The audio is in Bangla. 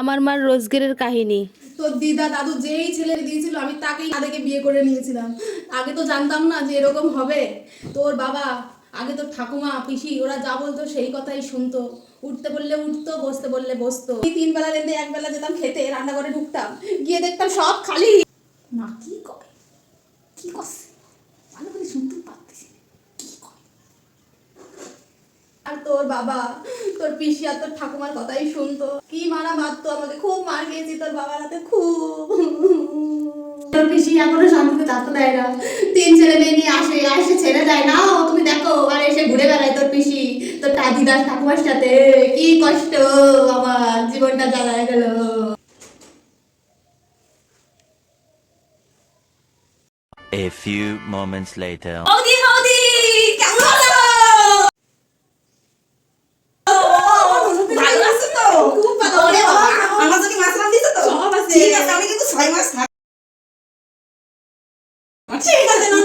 আমার মার রোজগেরের কাহিনী। তোর দিদা দাদু যেই ছেলে দিয়েছিল আমি তাকেই তাদেরকে বিয়ে করে নিয়েছিলাম। আগে তো জানতাম না যে এরকম হবে। তোর বাবা আগে তো ঠাকুমা পিসি ওরা যা বলতো সেই কথাই শুনতো। উঠতে বললে উঠতো, বসতে বললে বসতো। 3 বেলা রেঁধে 1 বেলা যেতাম খেতে, রান্নাঘরে ঢুকতাম, গিয়ে দেখতাম সব খালি। মা কি করে কি করছে ভালো করে শুনতে পারতেছি না। কি করে? আর তোর বাবা তোর পিসি আর তোর ঠাকুমার কথাই শুনতো। কি মারা মারতো আমাকে, খুব মার খেয়েছি তোর বাবার হাতে, খুব। তোর পিসি এখনো শান্তিতে থাকতে দেয় না। 3 ছেলে মেয়ে নিয়ে আসে, এসে ছেড়ে দেয় না। ও তুমি দেখো, আর এসে ঘুরে বেড়ায় তোর পিসি তোর দিদার ঠাকুমার সাথে। কি কষ্ট, আমার জীবনটা জ্বালায় গেল। A few moments later. বৌদি বৌদি কেমন আছো? ভালো আছো তো? খুব ভালো। ওরে বাবা, আমার জন্য মাছ রান্না দিছো তো? সব আছে। ঠিক আছে, আমি কিন্তু 6 মাস থাক। ঠিক আছে না